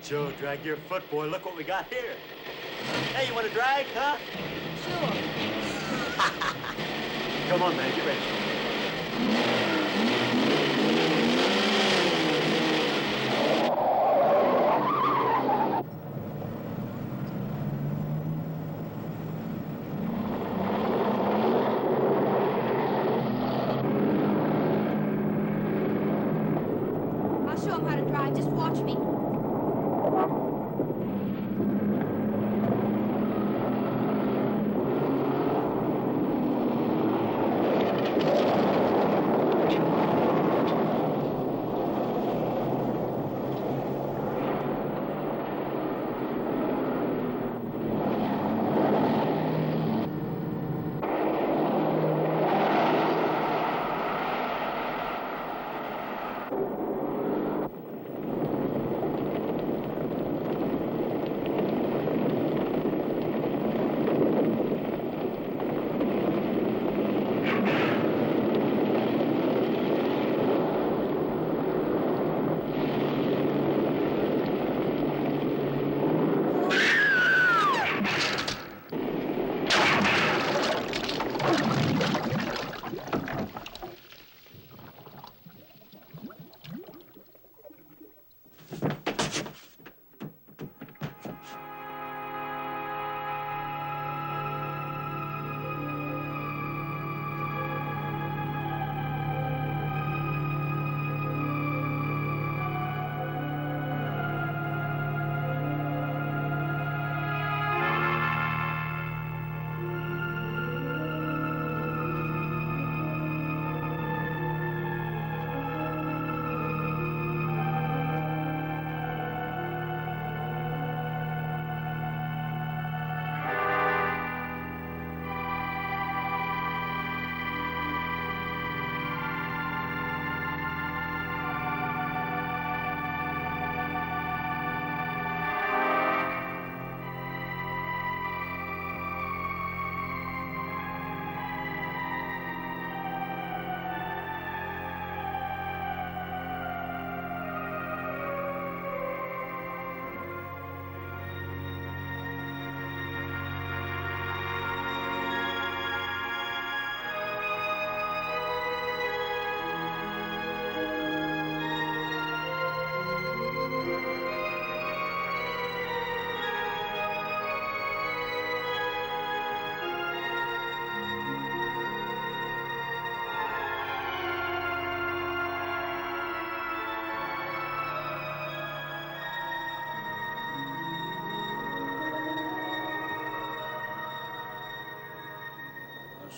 Joe, drag your foot, boy. Look what we got here. Hey, you want to drag, huh? Sure. Come on, man. Get ready. I'll show him how to drive. Just watch me.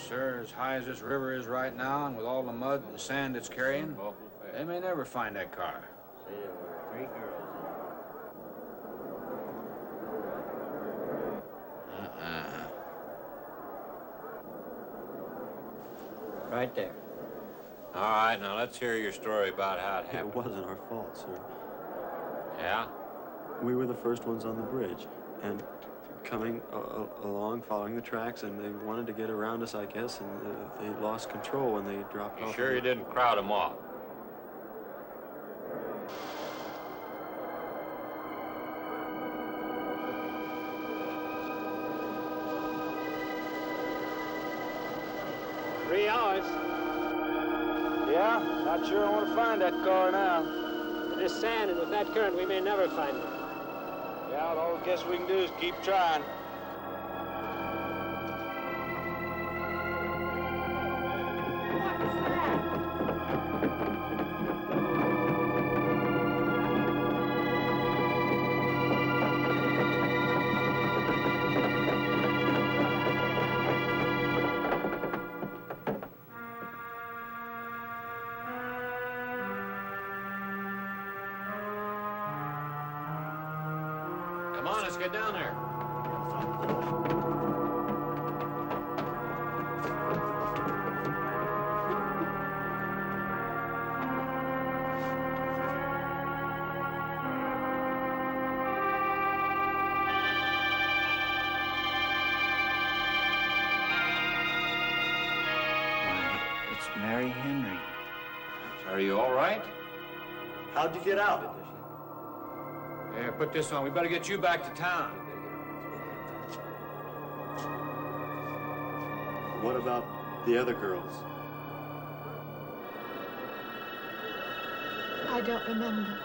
Sir, as high as this river is right now, and with all the mud and sand it's carrying, they may never find that car. See, there were 3 girls in it. Right there. All right, now let's hear your story about how it happened. It wasn't our fault, sir. Yeah? We were the first ones on the bridge, and coming along, following the tracks, and they wanted to get around us, I guess, and they lost control when they dropped off. You sure you didn't crowd them off? Three hours. Yeah, not sure I want to find that car now. With this sand and with that current, we may never find it. Yeah, all I guess we can do is keep trying. Come on, let's get down there. It's Mary Henry. Are you all right? How'd you get out? Yeah, put this on. We better get you back to town. What about the other girls? I don't remember.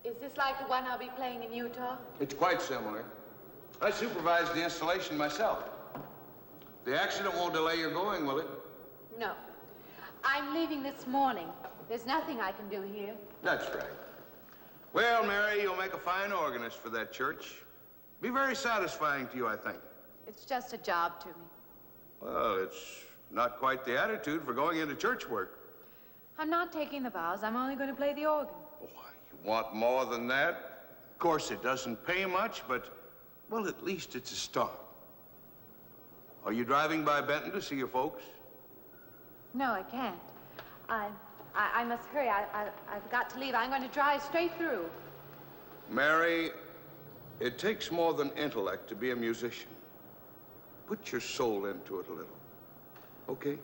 Is this like the one I'll be playing in Utah? It's quite similar. I supervised the installation myself. The accident won't delay your going, will it? No. I'm leaving this morning. There's nothing I can do here. That's right. Well, Mary, you'll make a fine organist for that church. Be very satisfying to you, I think. It's just a job to me. Well, it's not quite the attitude for going into church work. I'm not taking the vows. I'm only going to play the organ. Oh, you want more than that? Of course, it doesn't pay much, but, well, at least it's a start. Are you driving by Benton to see your folks? No, I can't. I must hurry. I've got to leave. I'm going to drive straight through. Mary, it takes more than intellect to be a musician. Put your soul into it a little, okay?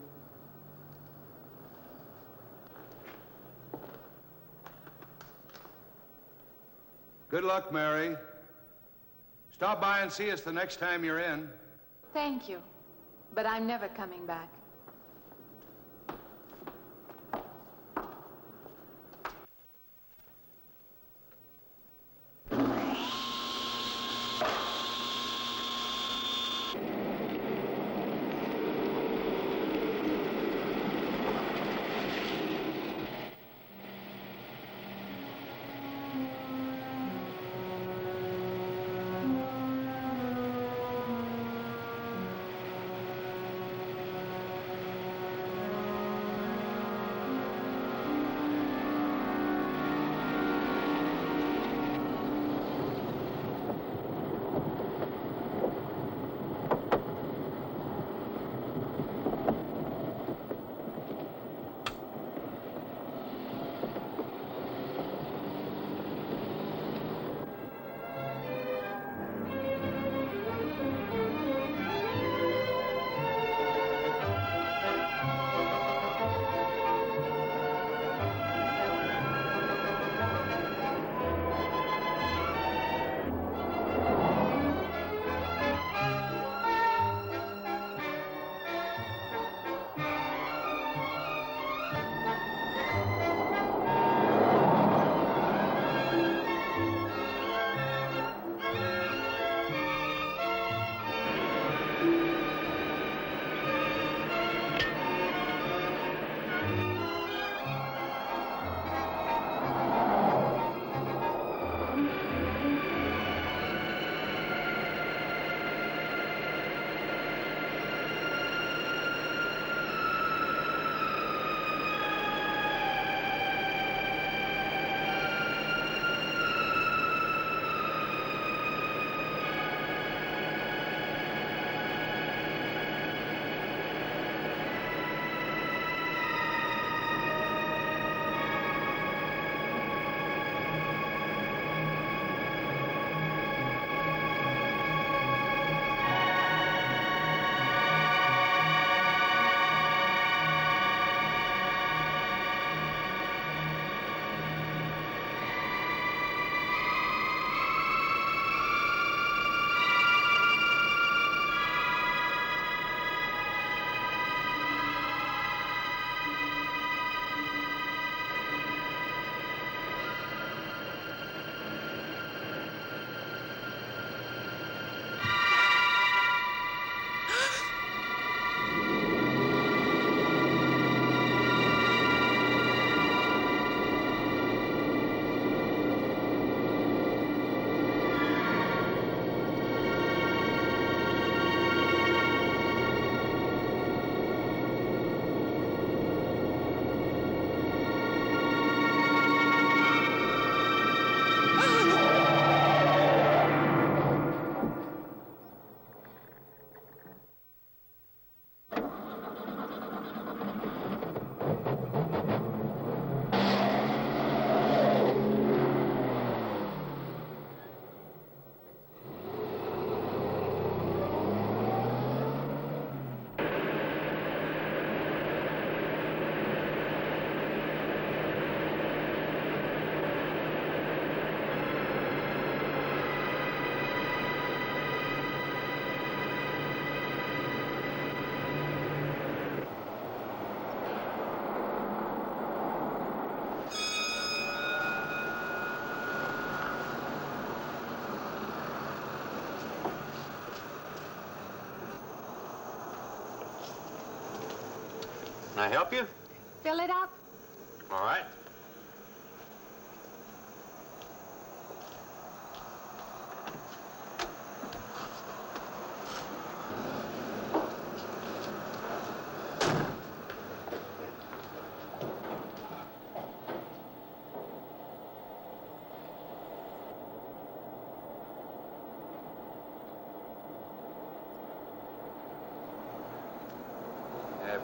Good luck, Mary. Stop by and see us the next time you're in. Thank you. But I'm never coming back. I help you? Fill it up. All right.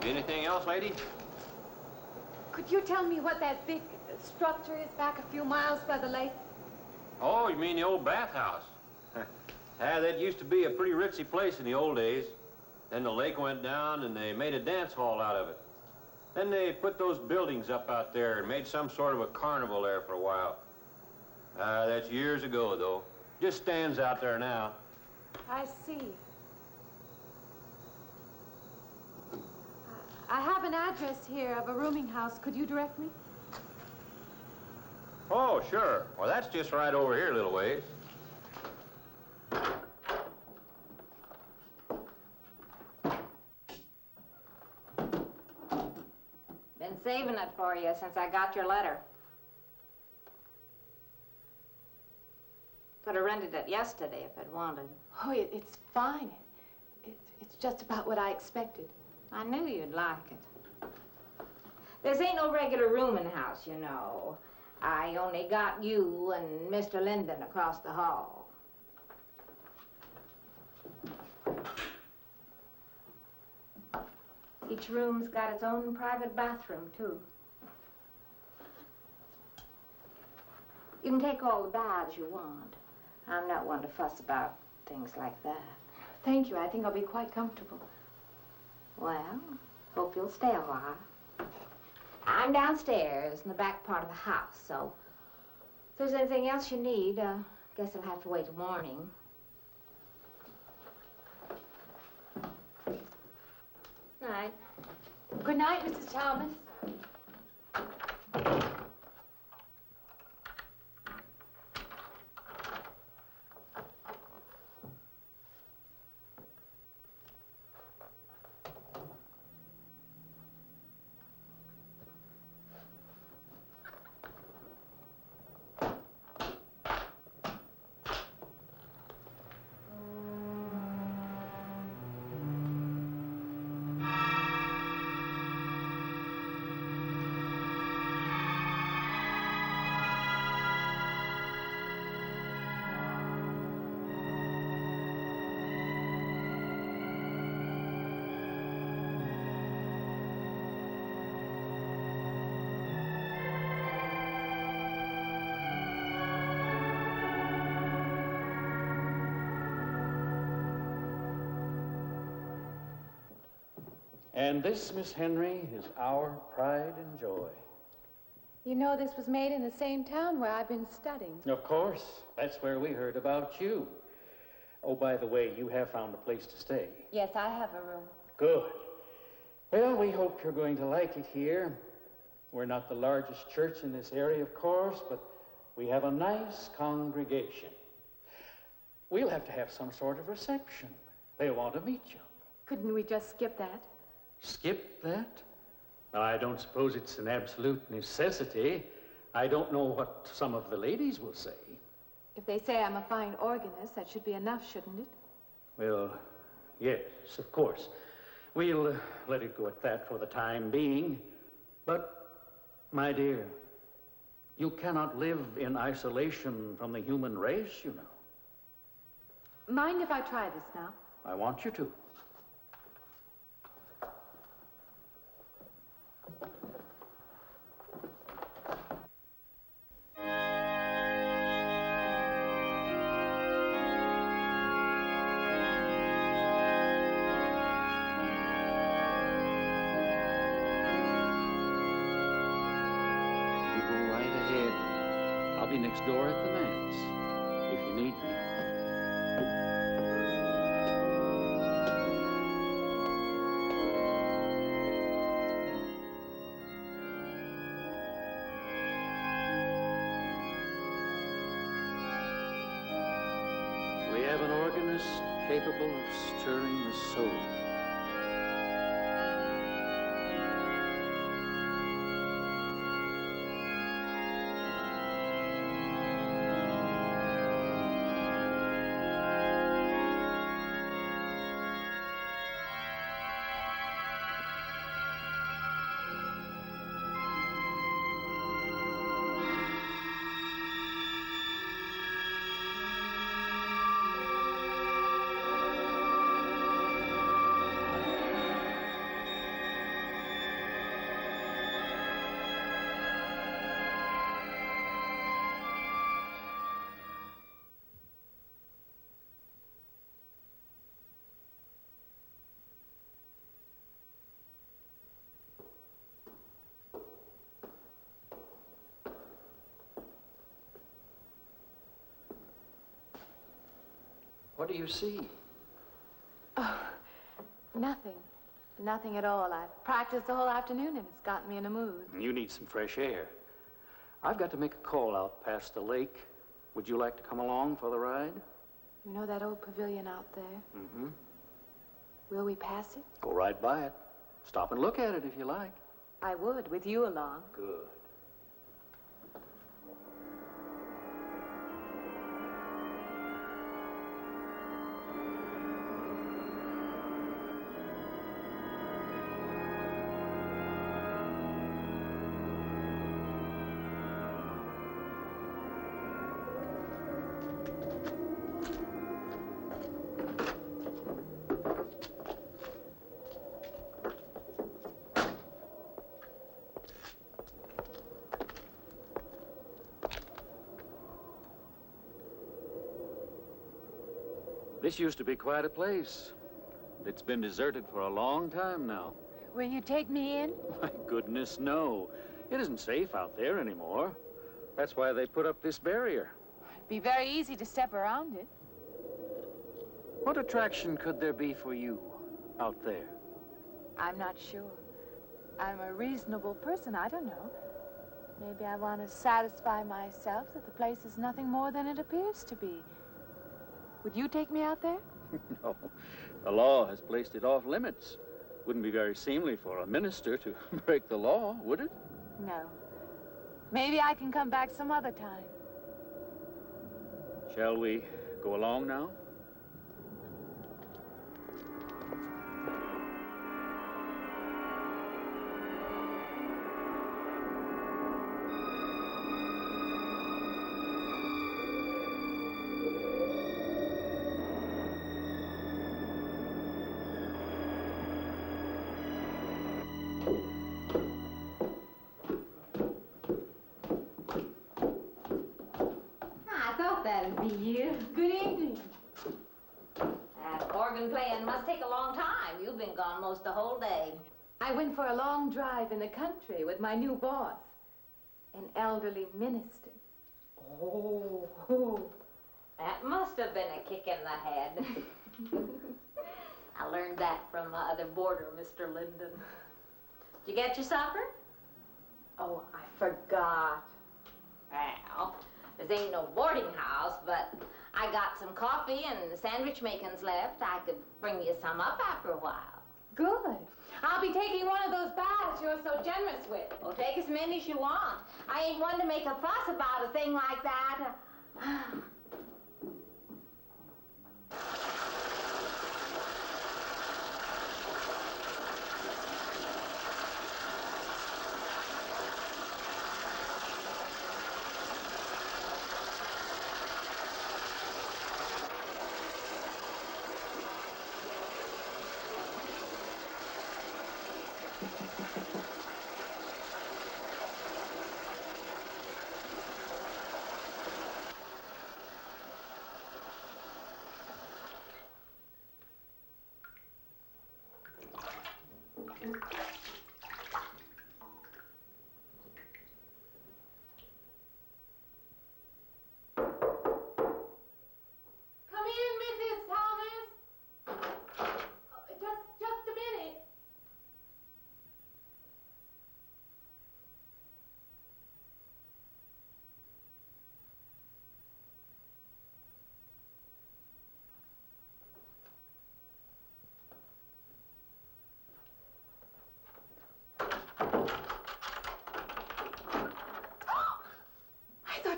Anything else, lady? Could you tell me what that big structure is back a few miles by the lake? Oh, you mean the old bathhouse? That used to be a pretty ritzy place in the old days. Then the lake went down and they made a dance hall out of it. Then they put those buildings up out there and made some sort of a carnival there for a while. That's years ago, though. Just stands out there now. I see. I have an address here of a rooming house. Could you direct me? Oh, sure. Well, that's just right over here a little ways. Been saving it for you since I got your letter. Could have rented it yesterday if I'd wanted. Oh, it's fine. It's just about what I expected. I knew you'd like it. This ain't no regular rooming house, you know. I only got you and Mr. Linden across the hall. Each room's got its own private bathroom, too. You can take all the baths you want. I'm not one to fuss about things like that. Thank you. I think I'll be quite comfortable. Well, hope you'll stay a while. I'm downstairs in the back part of the house, so if there's anything else you need, guess I'll have to wait till morning. Night. Good night, Mrs. Thomas. And this, Miss Henry, is our pride and joy. You know this was made in the same town where I've been studying. Of course. That's where we heard about you. Oh, by the way, you have found a place to stay. Yes, I have a room. Good. Well, we hope you're going to like it here. We're not the largest church in this area, of course, but we have a nice congregation. We'll have to have some sort of reception. They'll want to meet you. Couldn't we just skip that? Skip that? Well, I don't suppose it's an absolute necessity. I don't know what some of the ladies will say. If they say I'm a fine organist, that should be enough, shouldn't it? Well, yes, of course. We'll let it go at that for the time being. But, my dear, you cannot live in isolation from the human race, you know. Mind if I try this now? I want you to. I'll be next door at the manse, if you need me. We have an organist capable of stirring the soul. What do you see? Oh, nothing. Nothing at all. I've practiced the whole afternoon and it's gotten me in a mood. You need some fresh air. I've got to make a call out past the lake. Would you like to come along for the ride? You know that old pavilion out there? Mm-hmm. Will we pass it? Go right by it. Stop and look at it if you like. I would, with you along. Good. This used to be quite a place. It's been deserted for a long time now. Will you take me in? My goodness, no. It isn't safe out there anymore. That's why they put up this barrier. It'd be very easy to step around it. What attraction could there be for you out there? I'm not sure. I'm a reasonable person. I don't know. Maybe I want to satisfy myself that the place is nothing more than it appears to be. Would you take me out there? No. The law has placed it off limits. Wouldn't be very seemly for a minister to break the law, would it? No. Maybe I can come back some other time. Shall we go along now? That'd be you. Good evening. That organ playing must take a long time. You've been gone most the whole day. I went for a long drive in the country with my new boss, an elderly minister. Oh, that must have been a kick in the head. I learned that from my other boarder, Mr. Linden. Did you get your supper? Oh, I forgot. Well, this ain't no boarding house, but I got some coffee and sandwich makings left. I could bring you some up after a while. Good. I'll be taking one of those baths you're so generous with. Well, take as many as you want. I ain't one to make a fuss about a thing like that.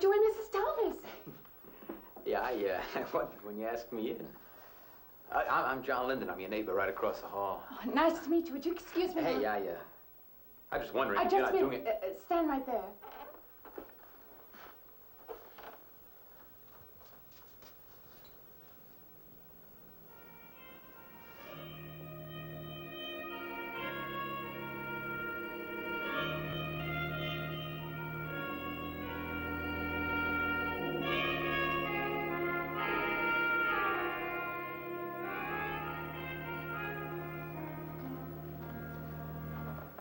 You and Mrs. Thomas. Yeah, I wondered when you asked me in. I'm John Linden. I'm your neighbor right across the hall. Oh, nice to meet you. Would you excuse me? Hey, I'm just wondering if you're not doing it. Stand right there.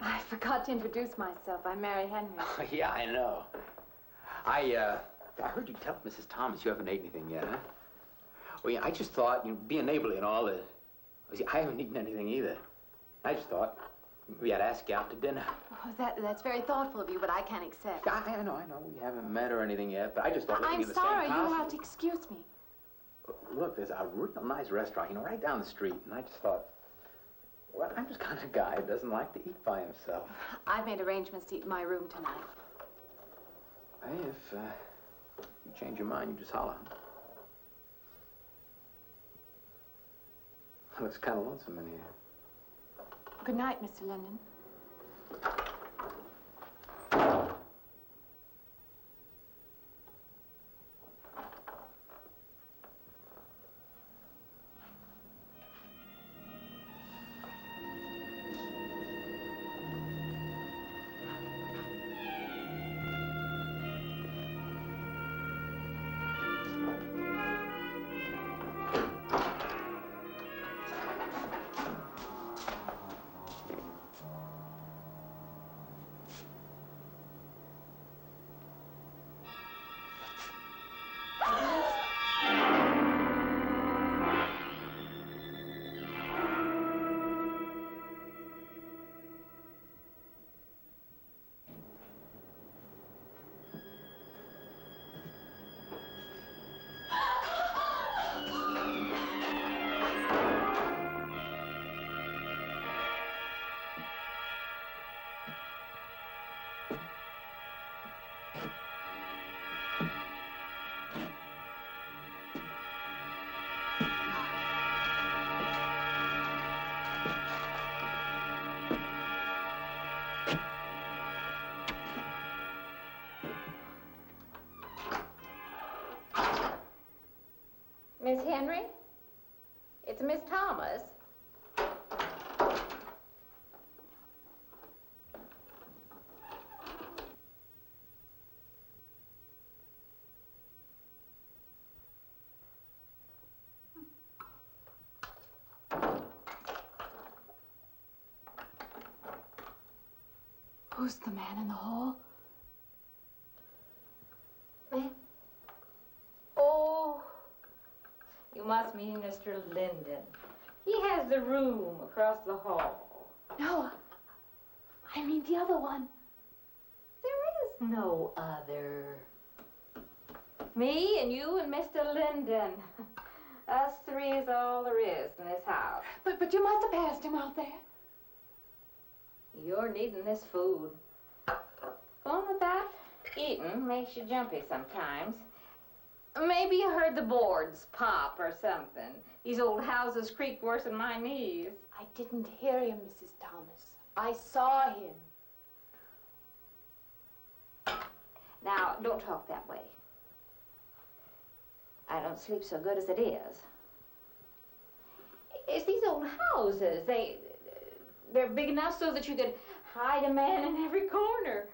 I forgot to introduce myself. I'm Mary Henry. Oh, yeah, I know. I heard you tell Mrs. Thomas you haven't ate anything yet, huh? Well, yeah, I just thought, you know, being neighborly and all, see, I haven't eaten anything either. I just thought we had to ask you out to dinner. Oh, that's very thoughtful of you, but I can't accept. I know. We haven't met or anything yet, but I just thought I'm sorry. You'll have to excuse me. Look, there's a real nice restaurant, you know, right down the street, and I just thought, well, I'm just kind of a guy who doesn't like to eat by himself. I've made arrangements to eat in my room tonight. Hey, if you change your mind, you just holler. Looks kind of lonesome in here. Good night, Mr. Linden. Miss Henry? It's Miss Thomas. Who's the man in the hall? Man? Oh, you must mean Mr. Linden. He has the room across the hall. No, I mean the other one. There is no other. Me and you and Mr. Linden. Us three is all there is in this house. But you must have passed him out there. You're needing this food. Going without eating makes you jumpy sometimes. Maybe you heard the boards pop or something. These old houses creak worse than my knees. I didn't hear him, Mrs. Thomas. I saw him. Now, don't talk that way. I don't sleep so good as it is. It's these old houses. They're big enough so that you could hide a man in every corner.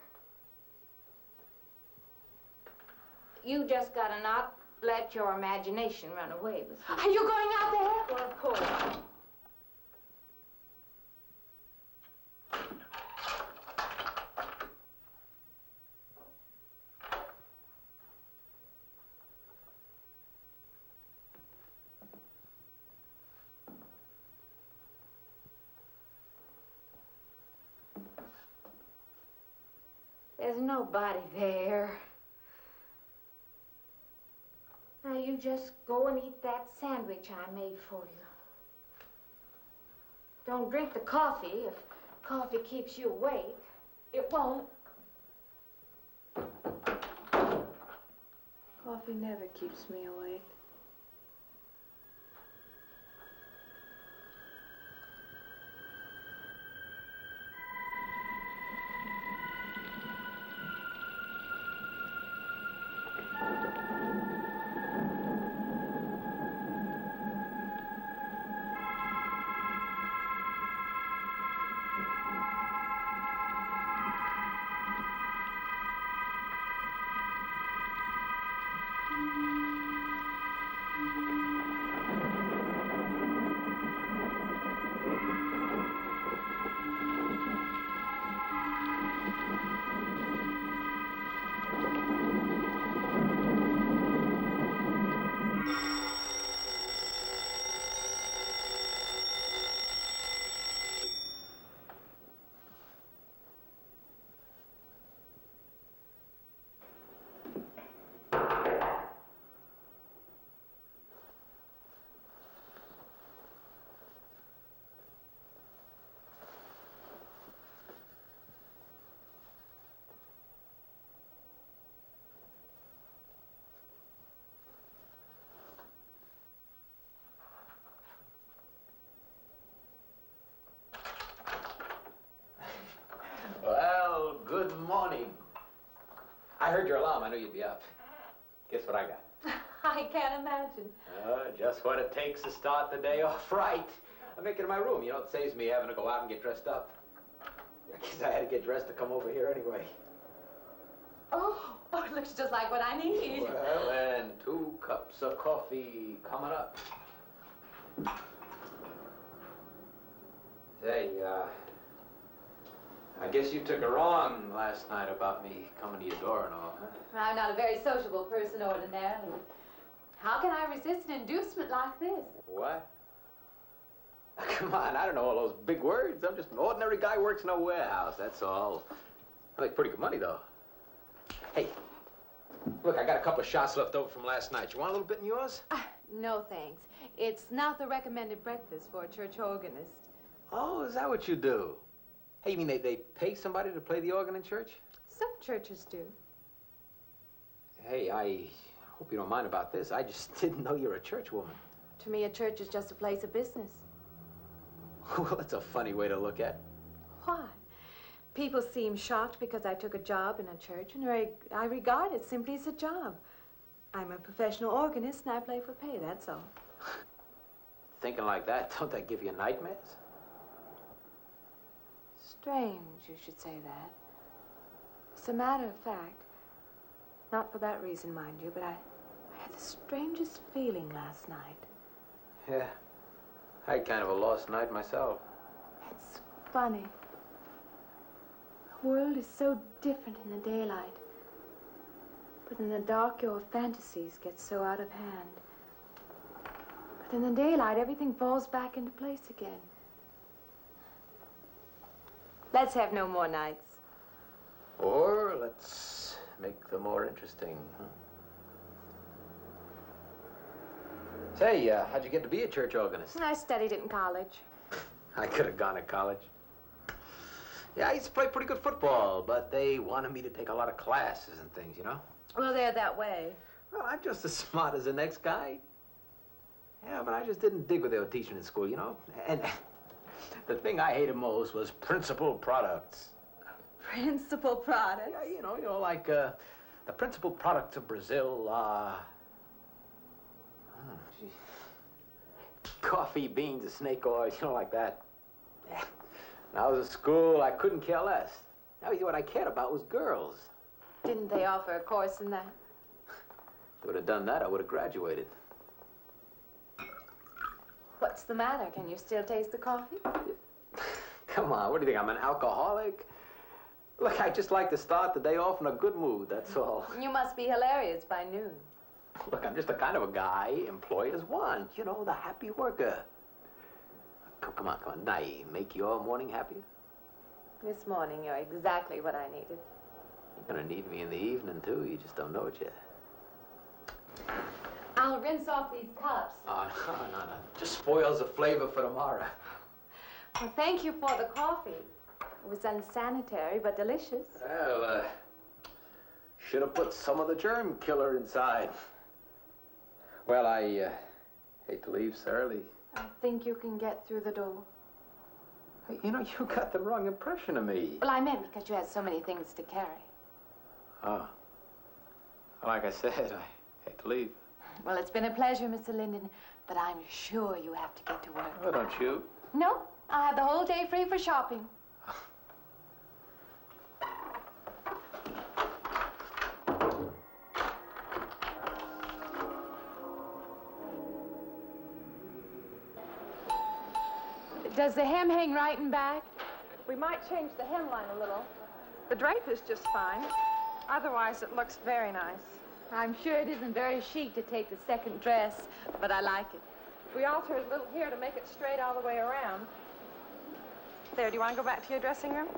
You just gotta not let your imagination run away with you. Are you going out there? Well, of course. There's nobody there. Now you just go and eat that sandwich I made for you. Don't drink the coffee if coffee keeps you awake. It won't. Coffee never keeps me awake. heard your alarm. I knew you'd be up. Guess what I got? I can't imagine. Just what it takes to start the day off right. I make it in my room. You know, it saves me having to go out and get dressed up. I guess I had to get dressed to come over here anyway. Oh, it looks just like what I need. Well, and 2 cups of coffee coming up. Say, I guess you took it wrong last night about me coming to your door and all, huh? I'm not a very sociable person ordinarily. How can I resist an inducement like this? What? Come on, I don't know all those big words. I'm just an ordinary guy who works in a warehouse, that's all. I make pretty good money, though. Hey, look, I got a couple of shots left over from last night. You want a little bit in yours? No, thanks. It's not the recommended breakfast for a church organist. Oh, is that what you do? Hey, you mean they pay somebody to play the organ in church? Some churches do. Hey, I hope you don't mind about this. I just didn't know you're a church woman. To me, a church is just a place of business. Well, that's a funny way to look at it. Why? People seem shocked because I took a job in a church, and I regard it simply as a job. I'm a professional organist, and I play for pay, that's all. Thinking like that, don't that give you nightmares? Strange you should say that. As a matter of fact, not for that reason, mind you, but I had the strangest feeling last night. Yeah, I had kind of a lost night myself. It's funny. The world is so different in the daylight. But in the dark, your fantasies get so out of hand. But in the daylight, everything falls back into place again. Let's have no more nights. Or let's make them more interesting, huh? Say, how'd you get to be a church organist? I studied it in college. I could have gone to college. Yeah, I used to play pretty good football, but they wanted me to take a lot of classes and things, you know? Well, they're that way. Well, I'm just as smart as the next guy. Yeah, but I just didn't dig what they were teaching in school, you know? And the thing I hated most was principal products. Principal products? Yeah, you know, like the principal products of Brazil are... coffee, beans, snake oil, you know, like that. Yeah. When I was at school, I couldn't care less. Now, what I cared about was girls. Didn't they offer a course in that? If they would have done that, I would have graduated. What's the matter? Can you still taste the coffee? Come on, what do you think, I'm an alcoholic? Look, I just like to start the day off in a good mood, that's all. You must be hilarious by noon. Look, I'm just the kind of a guy employers want, you know, the happy worker. Come on, now, make your morning happier? This morning, you're exactly what I needed. You're gonna need me in the evening, too. You just don't know it yet. I'll rinse off these cups. Oh, no. Just spoils the flavor for tomorrow. Well, thank you for the coffee. It was unsanitary, but delicious. Well, should have put some of the germ killer inside. Well, I hate to leave so early. I think you can get through the door. Hey, you know, you got the wrong impression of me. Well, I meant because you had so many things to carry. Oh. Like I said, I hate to leave. Well, it's been a pleasure, Mr. Linden, but I'm sure you have to get to work. Oh, don't you? No, I have the whole day free for shopping. Does the hem hang right and back? We might change the hemline a little. The drape is just fine. Otherwise, it looks very nice. I'm sure it isn't very chic to take the second dress, but I like it. We alter a little here to make it straight all the way around. There, do you want to go back to your dressing room?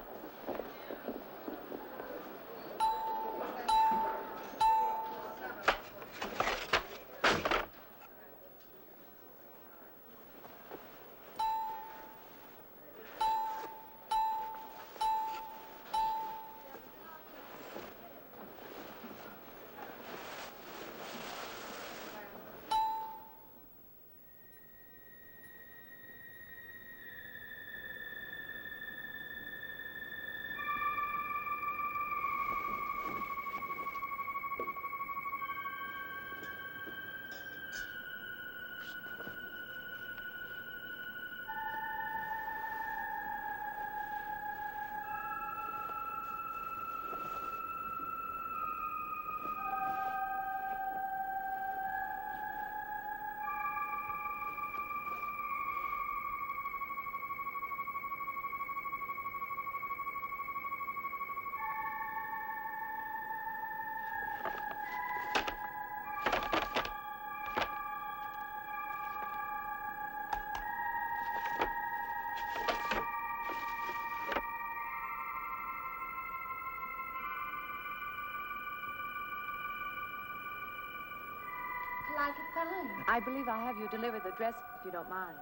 like it fine. I believe I have you deliver the dress if you don't mind.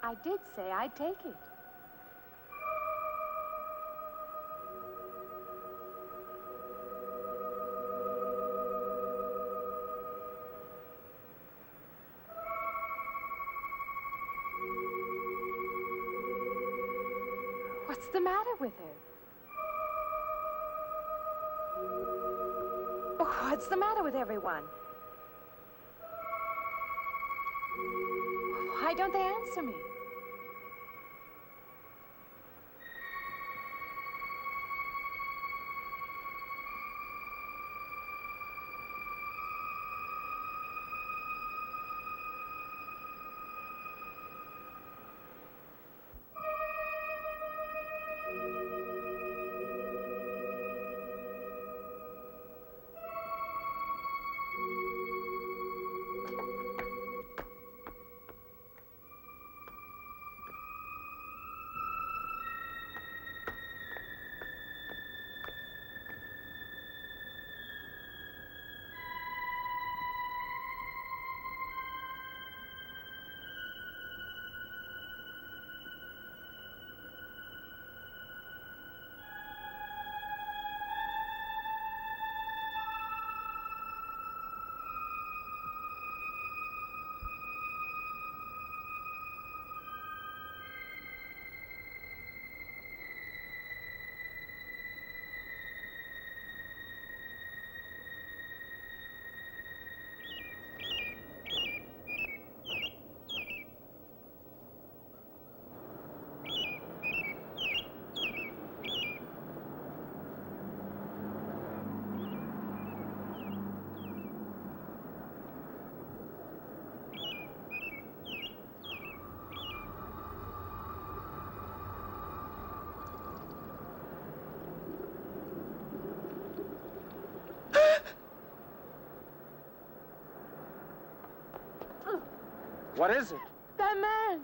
I did say I'd take it. What's the matter with her? What's the matter with everyone? Why don't they answer me? What is it? That man!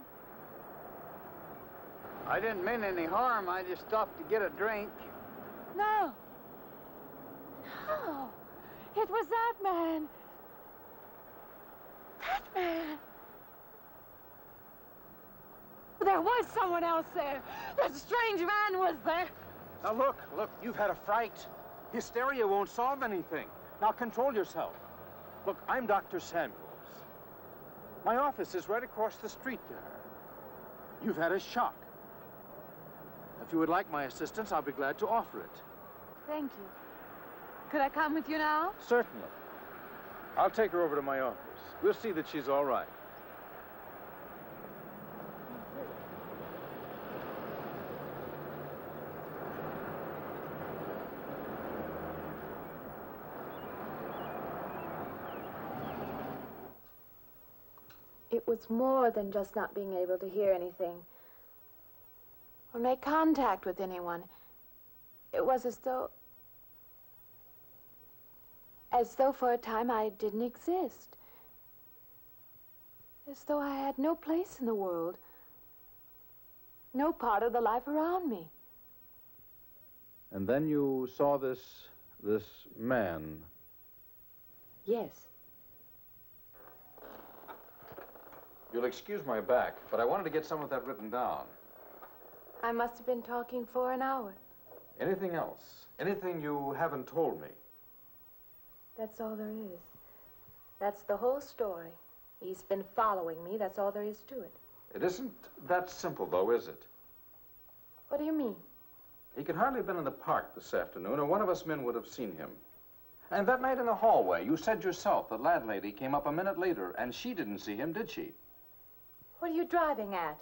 I didn't mean any harm. I just stopped to get a drink. No. No. It was that man. That man. There was someone else there. That strange man was there. Now look, you've had a fright. Hysteria won't solve anything. Now control yourself. Look, I'm Dr. Samuels. My office is right across the street there. You've had a shock. If you would like my assistance, I'll be glad to offer it. Thank you. Could I come with you now? Certainly. I'll take her over to my office. We'll see that she's all right. It was more than just not being able to hear anything or make contact with anyone. It was as though for a time I didn't exist. As though I had no place in the world, no part of the life around me. And then you saw this man. Yes. You'll excuse my back, but I wanted to get some of that written down. I must have been talking for an hour. Anything else? Anything you haven't told me? That's all there is. That's the whole story. He's been following me. That's all there is to it. It isn't that simple, though, is it? What do you mean? He could hardly have been in the park this afternoon, or one of us men would have seen him. And that night in the hallway, you said yourself the landlady came up a minute later, and she didn't see him, did she? What are you driving at?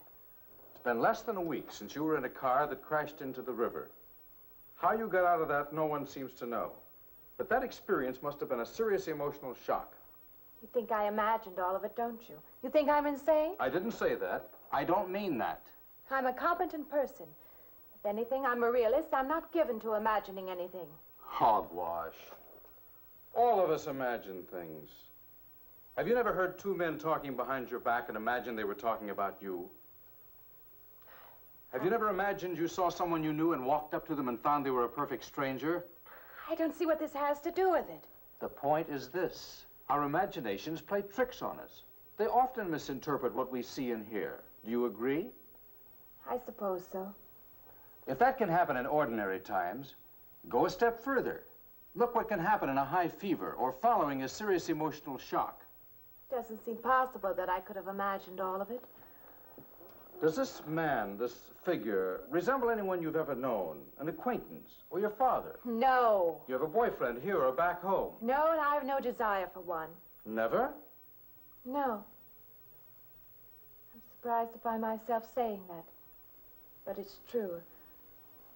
It's been less than a week since you were in a car that crashed into the river. How you got out of that, no one seems to know. But that experience must have been a serious emotional shock. You think I imagined all of it, don't you? You think I'm insane? I didn't say that. I don't mean that. I'm a competent person. If anything, I'm a realist. I'm not given to imagining anything. Hogwash. All of us imagine things. Have you never heard two men talking behind your back and imagined they were talking about you? Have you never imagined you saw someone you knew and walked up to them and found they were a perfect stranger? I don't see what this has to do with it. The point is this. Our imaginations play tricks on us. They often misinterpret what we see and hear. Do you agree? I suppose so. If that can happen in ordinary times, go a step further. Look what can happen in a high fever or following a serious emotional shock. Doesn't seem possible that I could have imagined all of it. Does this man, this figure, resemble anyone you've ever known? An acquaintance? Or your father? No. You have a boyfriend here or back home? No, and I have no desire for one. Never? No. I'm surprised to find myself saying that. But it's true.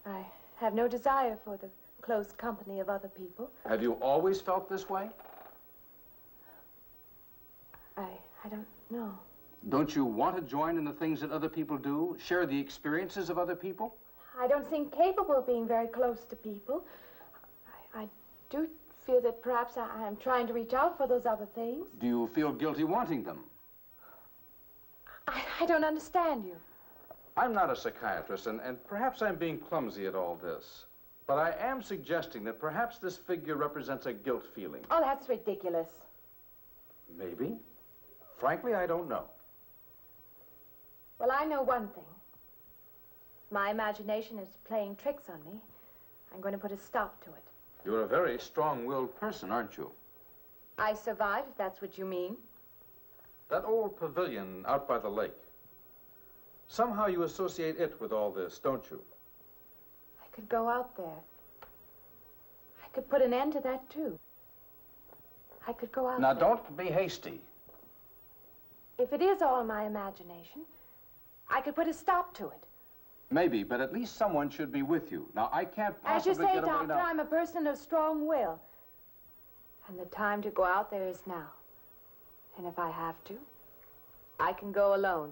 I have no desire for the close company of other people. Have you always felt this way? I don't know. Don't you want to join in the things that other people do? Share the experiences of other people? I don't seem capable of being very close to people. I do feel that perhaps I'm trying to reach out for those other things. Do you feel guilty wanting them? I don't understand you. I'm not a psychiatrist, and perhaps I'm being clumsy at all this. But I am suggesting that perhaps this figure represents a guilt feeling. Oh, that's ridiculous. Maybe. Frankly, I don't know. Well, I know one thing. My imagination is playing tricks on me. I'm going to put a stop to it. You're a very strong-willed person, aren't you? I survived, if that's what you mean. That old pavilion out by the lake. Somehow you associate it with all this, don't you? I could go out there. I could put an end to that, too. I could go out Now, there. don't be hasty. If it is all my imagination, I could put a stop to it. Maybe, but at least someone should be with you. Now, I can't As you possibly say, get away Doctor, now. I'm a person of strong will. And the time to go out there is now. And if I have to, I can go alone.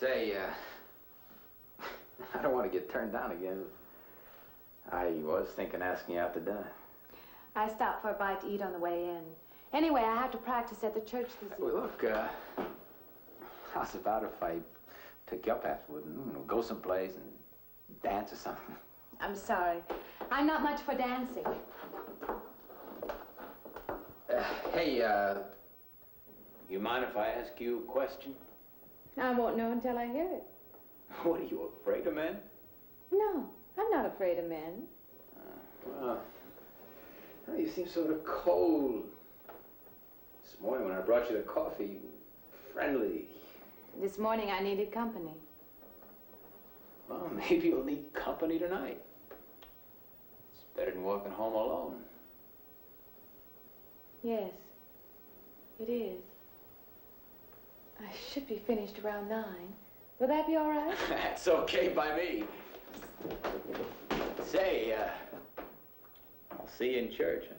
Say, I don't want to get turned down again. I was thinking asking you out to dinner. I stopped for a bite to eat on the way in. Anyway, I have to practice at the church this evening. Well, look, how's about if I took you up afterward and go someplace and dance or something? I'm sorry. I'm not much for dancing. Hey, you mind if I ask you a question? I won't know until I hear it. What, are you afraid of men? No, I'm not afraid of men. Well, you seem sort of cold. This morning when I brought you the coffee, friendly. This morning I needed company. Well, maybe you'll need company tonight. It's better than walking home alone. Yes, it is. I should be finished around 9. Will that be all right? That's okay by me. Say, I'll see you in church, huh?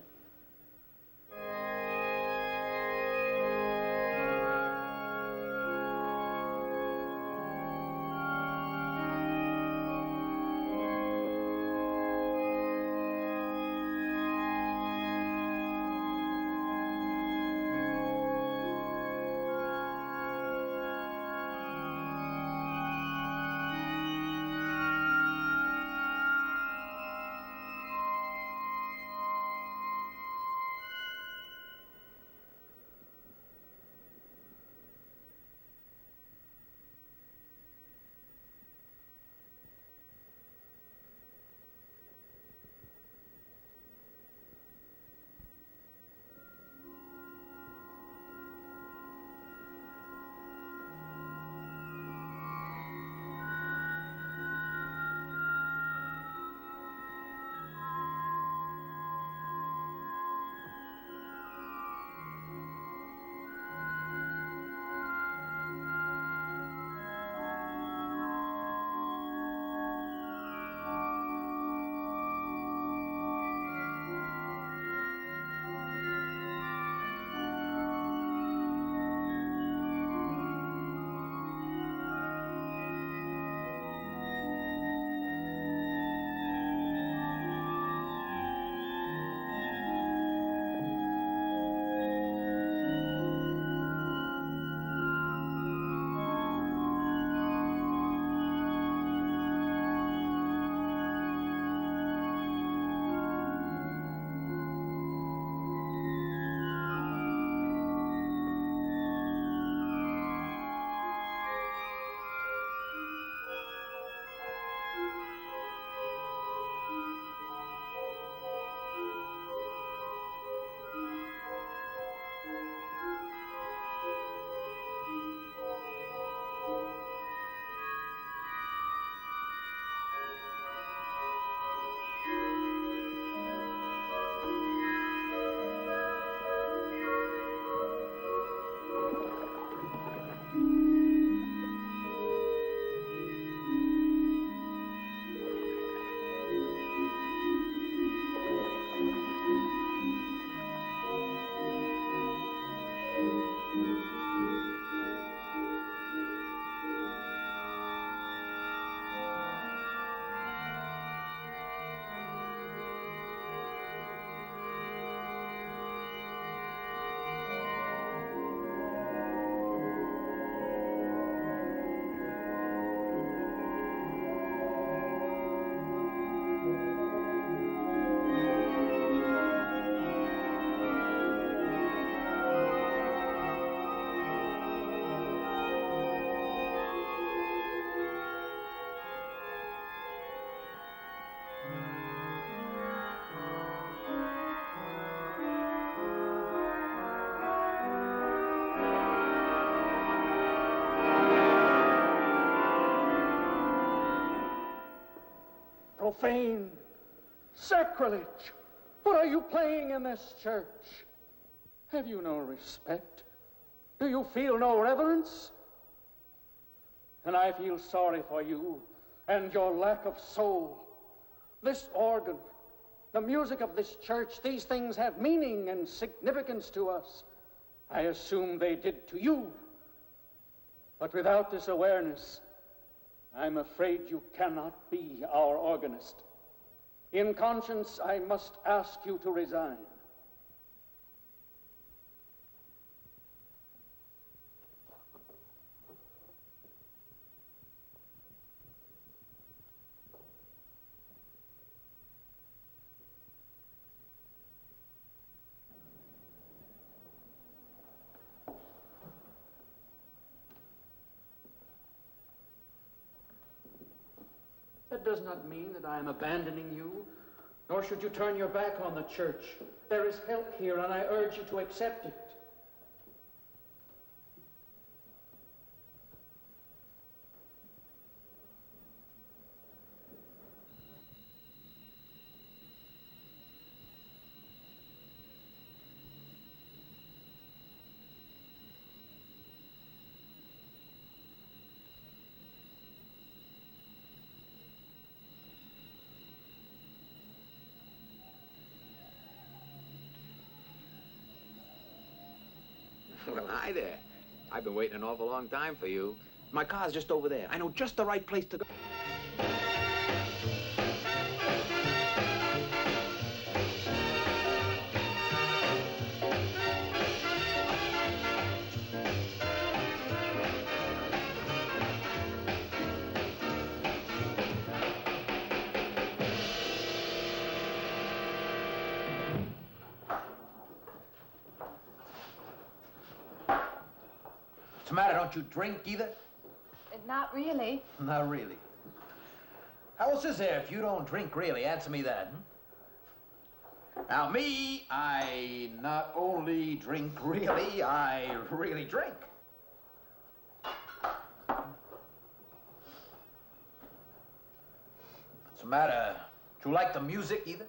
Profane, sacrilege. What are you playing in this church? Have you no respect? Do you feel no reverence? And I feel sorry for you and your lack of soul. This organ, the music of this church, these things have meaning and significance to us. I assume they did to you. But without this awareness, I'm afraid you cannot be our organist. In conscience, I must ask you to resign. That does not mean that I am abandoning you, nor should you turn your back on the church. There is help here, and I urge you to accept it. Well, hi there. I've been waiting an awful long time for you. My car's just over there. I know just the right place to go. What's the matter? Don't you drink either? Not really. Not really. How else is there if you don't drink really? Answer me that. Now, me, I not only drink really, I really drink. What's the matter? Do you like the music either?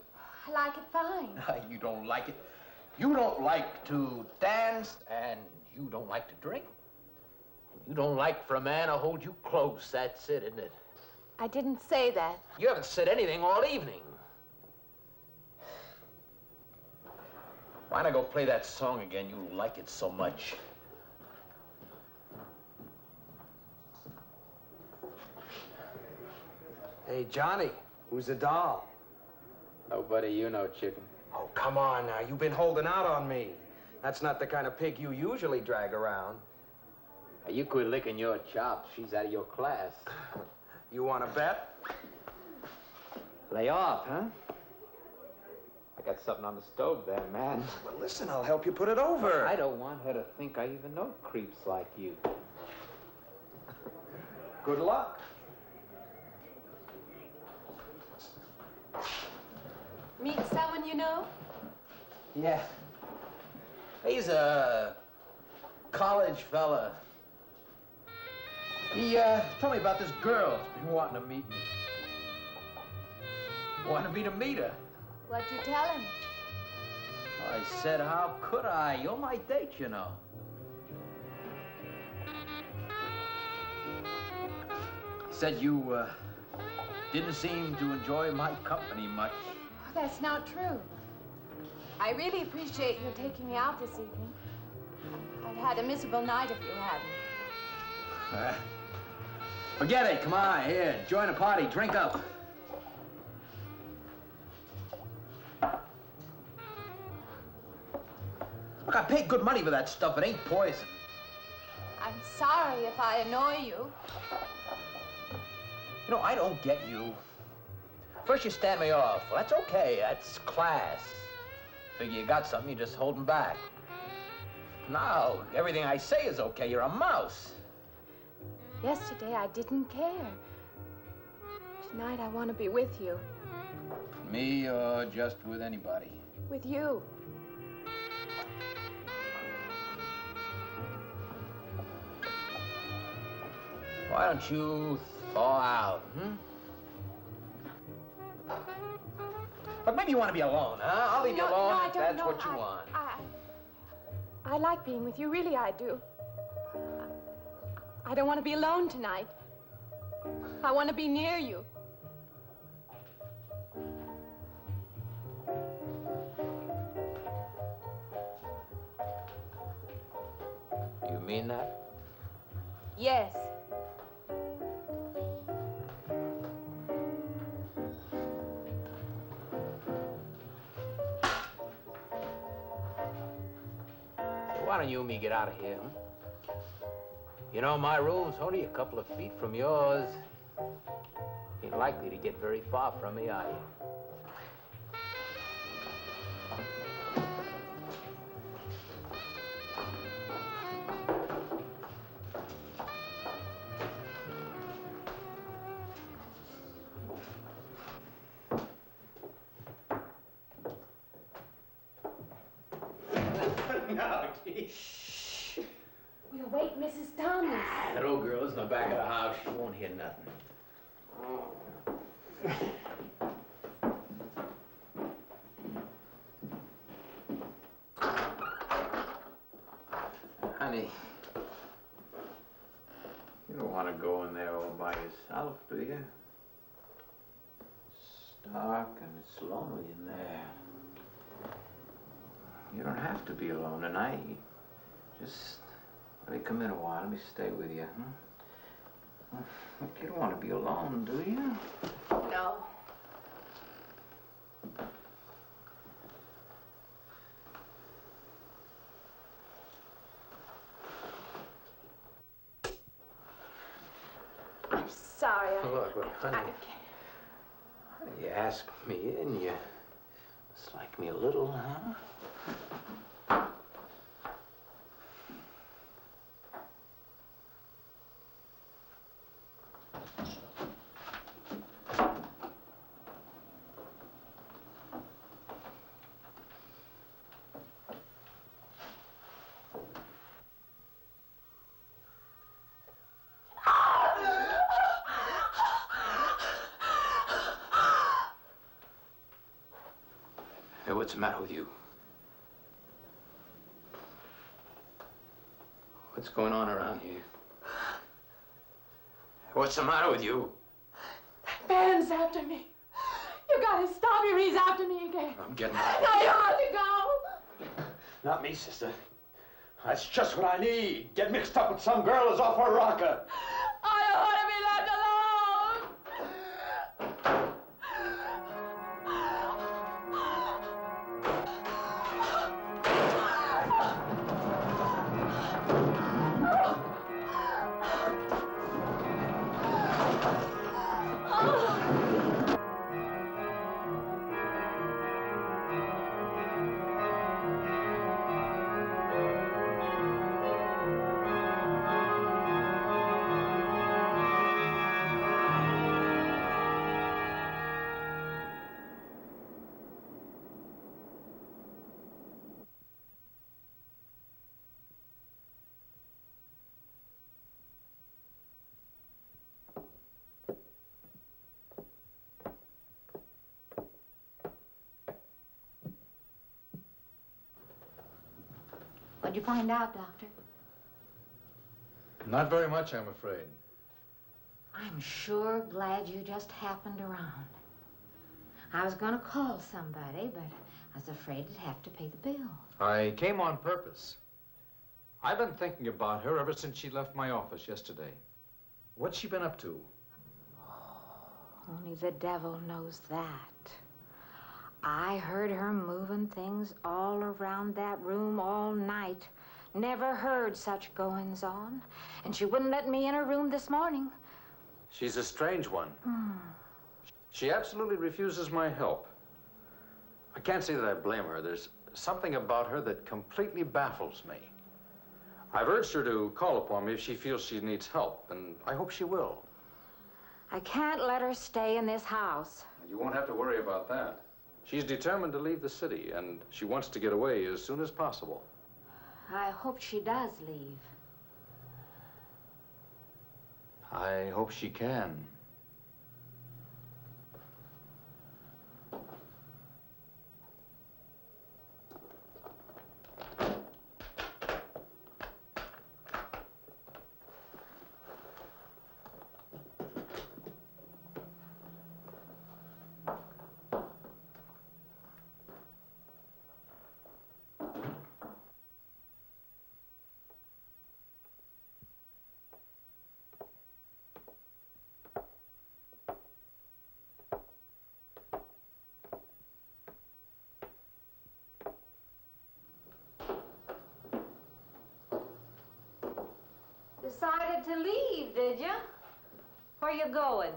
I like it fine. You don't like it. You don't like to dance, and you don't like to drink. You don't like for a man to hold you close. That's it, isn't it? I didn't say that. You haven't said anything all evening. Why not go play that song again? You like it so much. Hey, Johnny, who's the doll? Nobody you know, chicken. Oh, come on now. You've been holding out on me. That's not the kind of pig you usually drag around. You quit licking your chops. She's out of your class. You want to bet? Lay off, huh? I got something on the stove there, man. Well, listen, I'll help you put it over. I don't want her to think I even know creeps like you. Good luck. Meet someone you know? Yeah. He's a college fella. He told me about this girl who's been wanting to meet me. Wanted me to meet her. What'd you tell him? I said, how could I? You're my date, you know. He said you didn't seem to enjoy my company much. Oh, that's not true. I really appreciate you taking me out this evening. I'd had a miserable night if you hadn't. Forget it. Come on, here. Join the party. Drink up. Look, I paid good money for that stuff. It ain't poison. I'm sorry if I annoy you. You know, I don't get you. First you stand me off. Well, that's okay. That's class. Figure you got something, you're just holding back. Now, everything I say is okay. You're a mouse. Yesterday, I didn't care. Tonight, I want to be with you. Me or just with anybody? With you. Why don't you thaw out, But maybe you want to be alone, huh? I'll leave you alone if that's what you want. I like being with you, really I do. I don't want to be alone tonight. I want to be near you. You mean that? Yes. So why don't you and me get out of here, huh? You know, my room's only a couple of feet from yours. Ain't likely to get very far from me, are you? No, shh. We'll wake Mrs. Thomas. That old girl's in the back of the house. She won't hear nothing. Honey, you don't want to go in there all by yourself, do you? It's dark and it's lonely in there. You don't have to be alone tonight. Just let me come in a while. Let me stay with you, huh? Look, you don't want to be alone, do you? No. I'm sorry. Look, honey. You asked me in, you dislike me a little, huh? Hey, what's the matter with you? What's going on around here? What's the matter with you? That man's after me. You gotta stop him. He's after me again. I'm getting out. Now you have to go. Not me, sister. That's just what I need. Get mixed up with some girl who's off her rocker. I don't want to be left alone. What'd you find out, Doctor? Not very much, I'm afraid. I'm sure glad you just happened around. I was going to call somebody, but I was afraid I'd have to pay the bill. I came on purpose. I've been thinking about her ever since she left my office yesterday. What's she been up to? Only the devil knows that. I heard her moving things all around that room all night. Never heard such goings on. And she wouldn't let me in her room this morning. She's a strange one. She absolutely refuses my help. I can't say that I blame her. There's something about her that completely baffles me. I've urged her to call upon me if she feels she needs help, and I hope she will. I can't let her stay in this house. You won't have to worry about that. She's determined to leave the city, and she wants to get away as soon as possible. I hope she does leave. I hope she can. Decided to leave, did you? Where you going?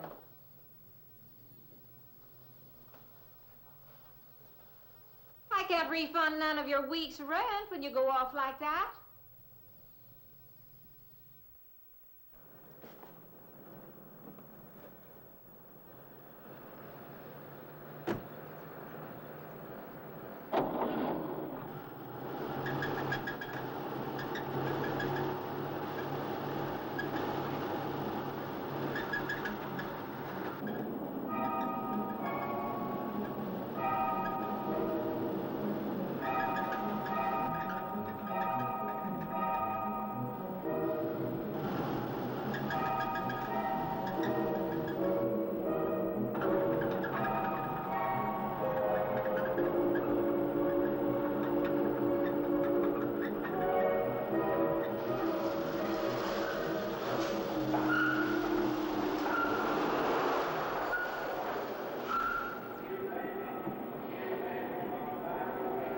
I can't refund none of your week's rent when you go off like that.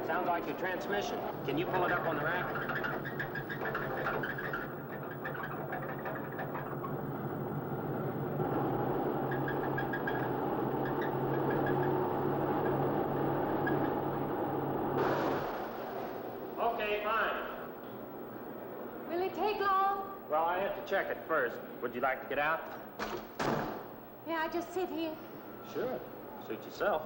Sounds like your transmission. Can you pull it up on the rack? Okay, fine. Will it take long? Well, I have to check it first. Would you like to get out? May I just sit here? Sure. Suit yourself.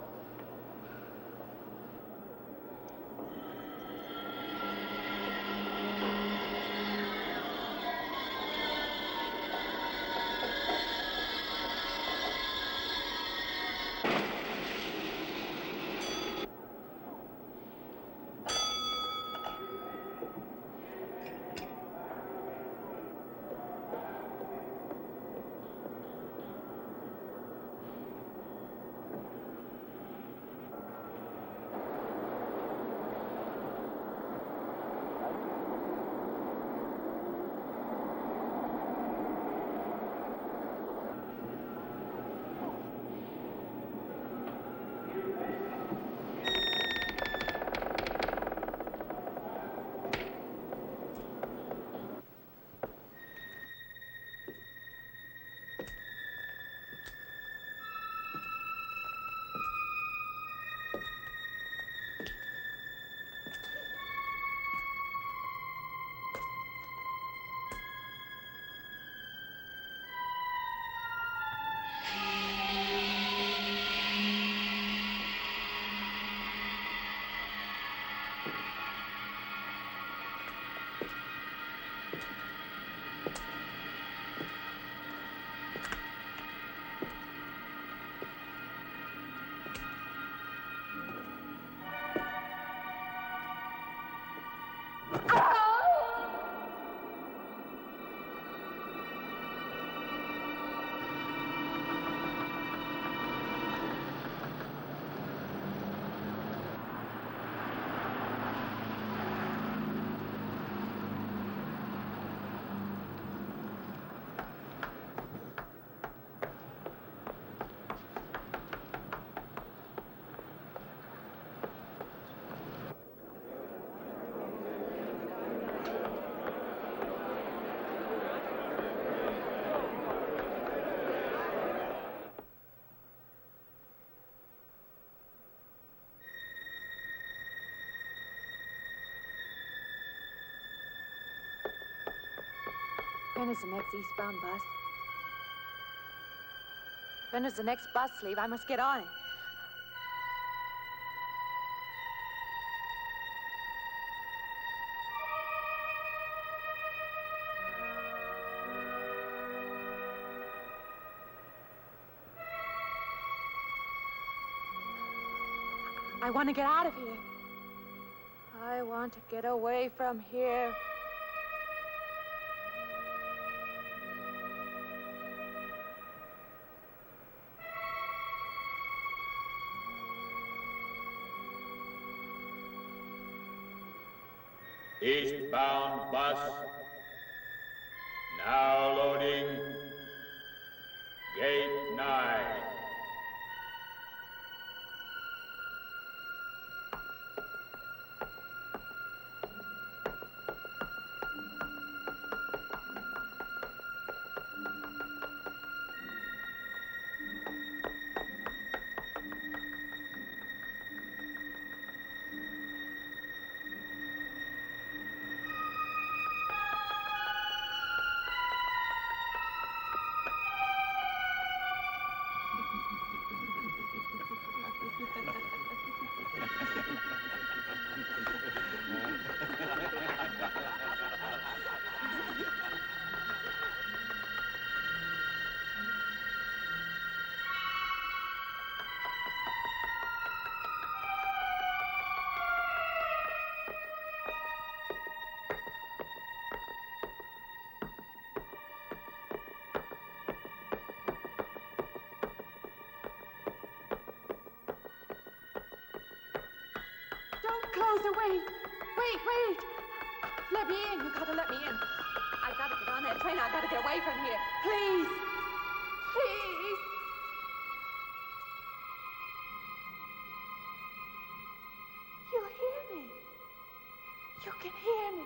When is the next eastbound bus? When does the next bus leave? I must get on it. I want to get out of here. I want to get away from here. Eastbound bus, now loading, gate 9. closer. Wait. Wait. Let me in. You gotta let me in. I gotta get on that train. I gotta get away from here. Please. Please. You hear me. You can hear me.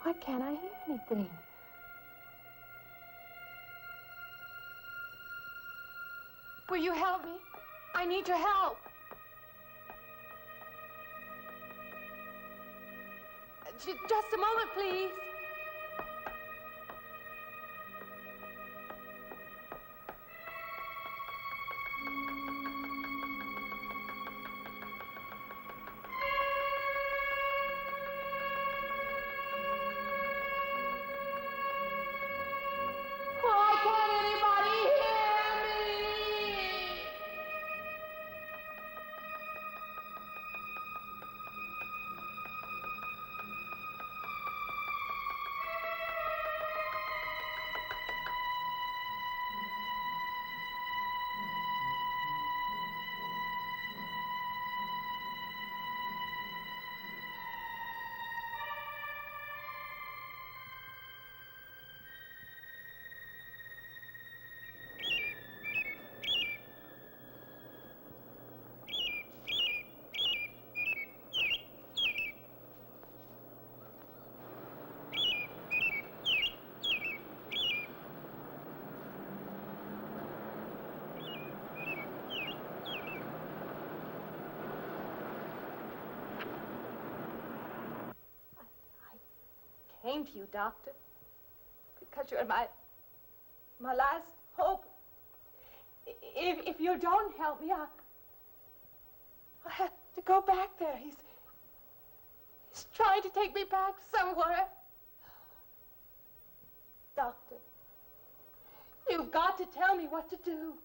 Why can't I hear anything? Will you help me? I need your help. Just a moment, please. Why can't anybody hear me? Came to you, Doctor, because you're my last hope. If you don't help me, I'll have to go back there. He's trying to take me back somewhere. Doctor, you've got to tell me what to do.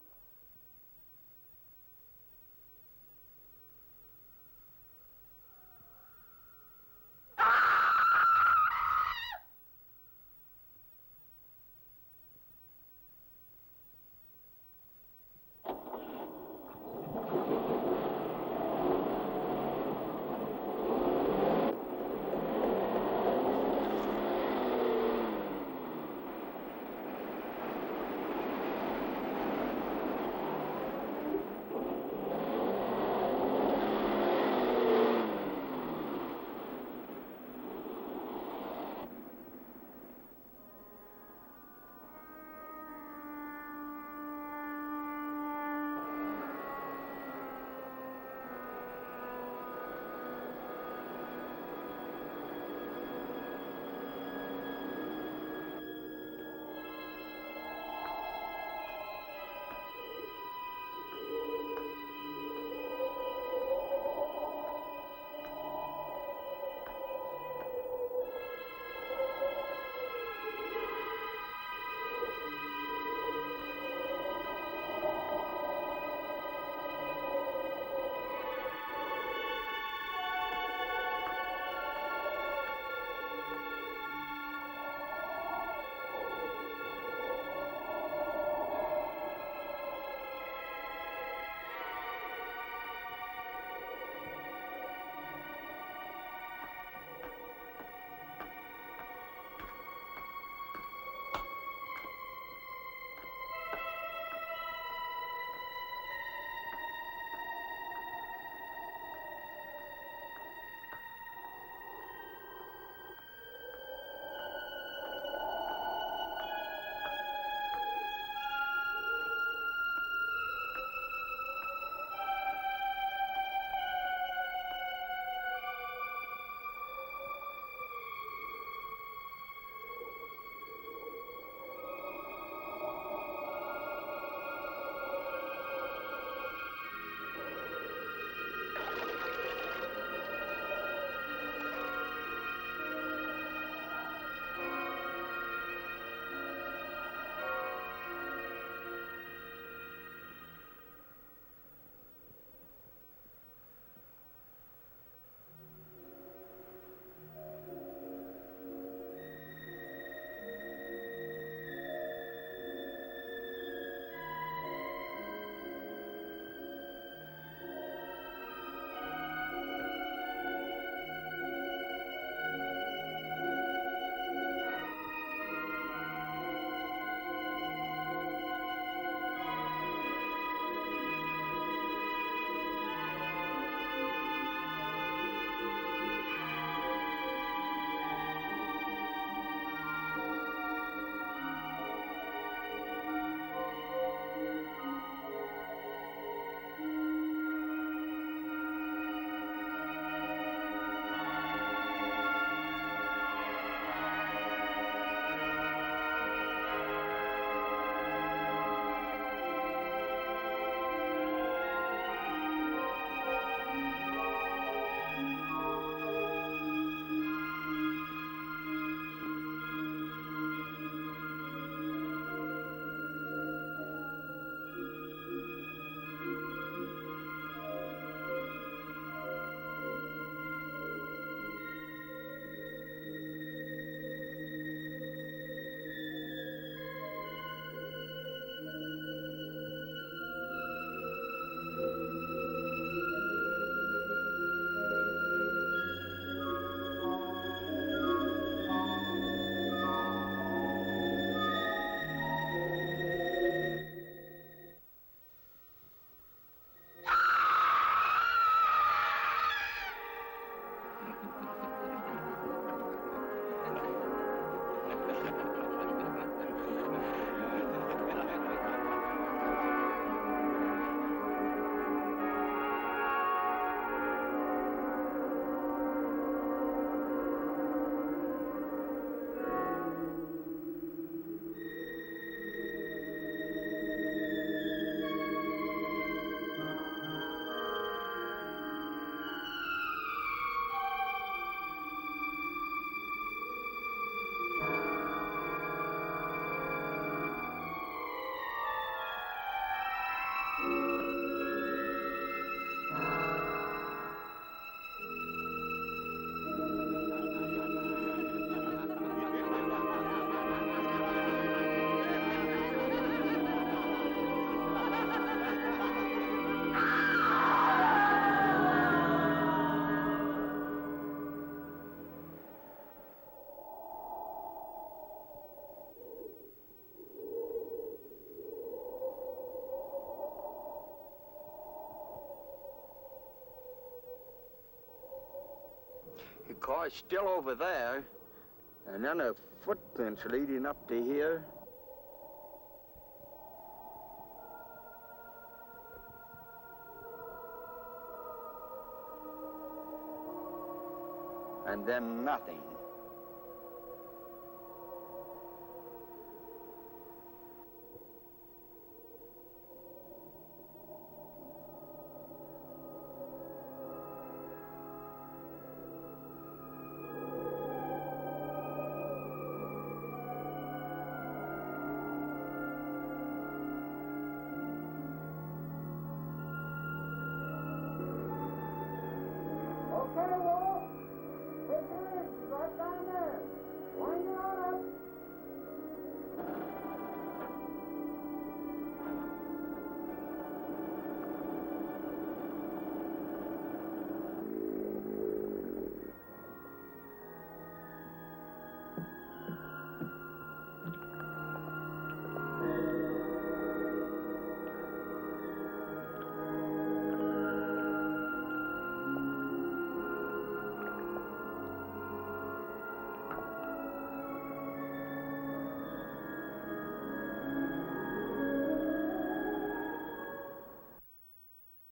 The car's still over there, and then a footprints leading up to here. And then nothing. Okay, Wolf. Take it in. Right down there. Wind it on up.